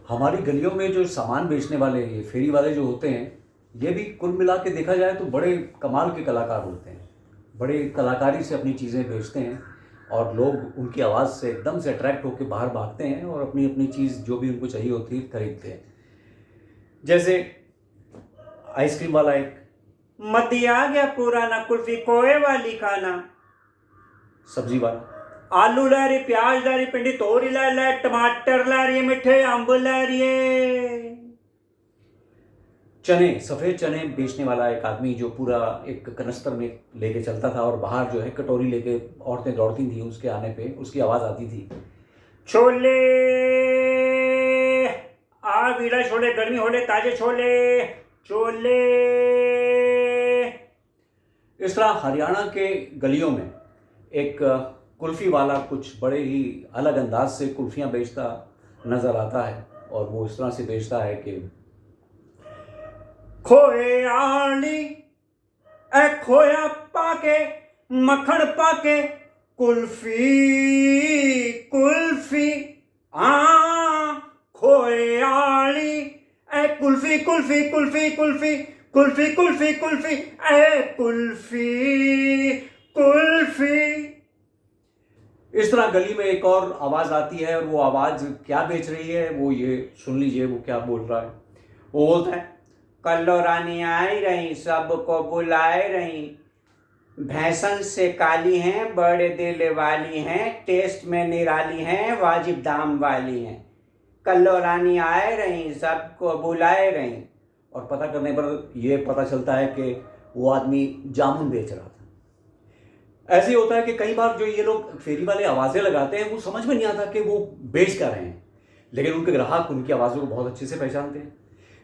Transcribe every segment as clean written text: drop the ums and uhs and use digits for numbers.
हमारी गलियों में जो सामान बेचने वाले ये फेरी वाले जो होते हैं, ये भी कुल मिला के देखा जाए तो बड़े कमाल के कलाकार होते हैं। बड़े कलाकारी से अपनी चीज़ें बेचते हैं और लोग उनकी आवाज़ से एकदम से अट्रैक्ट होकर बाहर भागते हैं और अपनी अपनी चीज़ जो भी उनको चाहिए होती है खरीदते हैं। जैसे आइसक्रीम वाला एक मती आ गया पुराना कुल्फी कोए वाली खाना। सब्जी वाला आलू लै रही, प्याज लै रही, भिंडी तोरी लै टमाटर लै रही, मिठे अम्ब लै रही। चने, सफ़ेद चने बेचने वाला एक आदमी जो पूरा एक कनस्तर में लेके चलता था और बाहर जो है कटोरी लेके औरतें दौड़ती थी उसके आने पे, उसकी आवाज़ आती थी। छोले आ वीड़ा छोले, गर्मी होले ताजे छोले छोले। इस तरह हरियाणा के गलियों में एक कुल्फ़ी वाला कुछ बड़े ही अलग अंदाज से कुल्फ़ियाँ बेचता नज़र आता है और वो इस तरह से बेचता है कि खोए आली ए खोया पाके मक्खन पाके कुल्फी कुल्फी खोए आली ए कुल्फी कुल्फी कुल्फी कुल्फी कुल्फी कुल्फी कुल्फी ए कुल्फी कुल्फी। इस तरह गली में एक और आवाज़ आती है और वो आवाज़ क्या बेच रही है वो ये सुन लीजिए वो क्या बोल रहा है। वो बोलता है, कल्लो रानी आई रही, सबको बुलाए रही, भैंसन से काली हैं, बड़े दिल वाली हैं, टेस्ट में निराली हैं, वाजिब दाम वाली हैं। कल्लो रानी आए रही, सबको बुलाए रही। और पता करने पर यह पता चलता है कि वो आदमी जामुन बेच रहा था। ऐसे ही होता है कि कई बार जो ये लोग फेरी वाले आवाज़ें लगाते हैं वो समझ में नहीं आता कि वो बेच क्या रहे हैं, लेकिन उनके ग्राहक उनकी आवाज़ों को बहुत अच्छे से पहचानते हैं।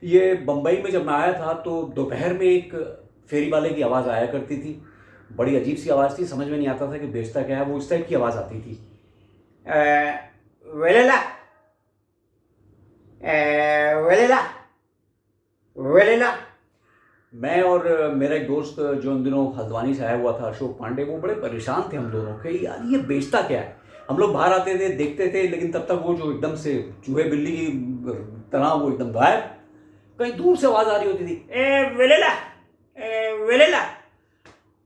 ये बम्बई में जब मैं आया था तो दोपहर में एक फेरी वाले की आवाज़ आया करती थी। बड़ी अजीब सी आवाज़ थी, समझ में नहीं आता था कि बेचता क्या है। वो इस टाइप की आवाज़ आती थी, वेलेला वेलेला वेलेला। मैं और मेरा एक दोस्त जो उन दिनों हल्द्वानी से आया हुआ था, अशोक पांडे, वो बड़े परेशान थे हम दोनों के, यार ये बेचता क्या है। हम लोग बाहर आते थे देखते थे, लेकिन तब तक वो जो एकदम से चूहे बिल्ली की तरह वो एकदम गायब, कहीं दूर से आवाज़ आ रही होती थी, वेलेला वेलेला।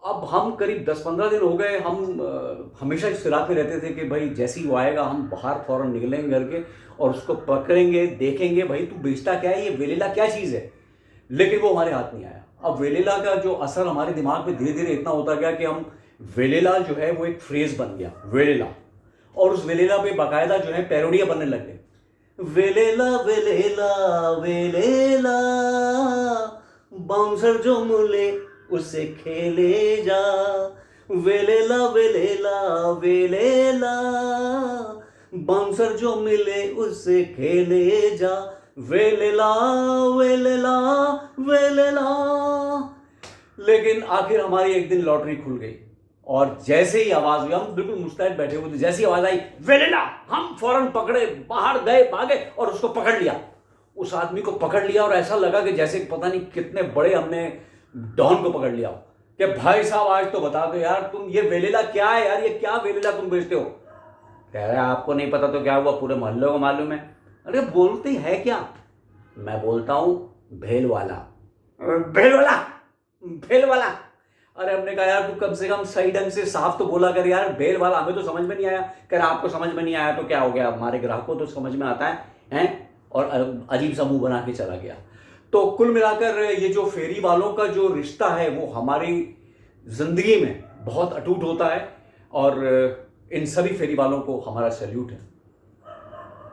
अब हम करीब 10-15 दिन हो गए, हम हमेशा इस फिराक में रहते थे कि भाई जैसे ही वो आएगा हम बाहर फ़ौरन निकलेंगे घर के और उसको पकड़ेंगे, देखेंगे भाई तू बेचता क्या है, ये वेलेला क्या चीज़ है। लेकिन वो हमारे हाथ नहीं आया। अब वेलेला का जो असर हमारे दिमाग में धीरे धीरे इतना होता गया कि हम वेलेला जो है वो एक फ्रेज़ बन गया, वेलेला, और उस वेलेला पे बाकायदा जो है पैरोडियाँ बनने लग गए। वेलेला वेलेला वेलेला, बाउंसर जो मिले उससे खेले जा, वेलेला वेलेला वेलेला, बाउंसर जो मिले उससे खेले जा, वेलेला वेलेला वेलेला। लेकिन आखिर हमारी एक दिन लॉटरी खुल गई और जैसे ही आवाज़ हुई, हम बिल्कुल मुस्तैद बैठे हुए थे, जैसे ही आवाज़ आई वेलेला, हम फौरन पकड़े, बाहर गए, भागे और उसको पकड़ लिया। उस आदमी को पकड़ लिया और ऐसा लगा कि जैसे पता नहीं कितने बड़े हमने डॉन को पकड़ लिया कि भाई साहब आज तो बता दो यार, तुम ये वेलेला क्या है यार, ये क्या वेलेला तुम बेचते हो। कह रहे आपको नहीं पता तो क्या हुआ, पूरे मोहल्ले को मालूम है। अरे बोलते है क्या, मैं बोलता हूँ भेल वाला भेल वाला भेल वाला। अरे हमने कहा यार तू कम से कम सही ढंग से साफ तो बोला कर यार, भेल वाला, हमें तो समझ में नहीं आया। कह रहा आपको समझ में नहीं आया तो क्या हो गया, हमारे ग्राहकों को तो समझ में आता है और अजीब सा मुंह बना के चला गया। तो कुल मिलाकर ये जो फेरी वालों का जो रिश्ता है वो हमारी ज़िंदगी में बहुत अटूट होता है और इन सभी फेरी वालों को हमारा सैल्यूट है।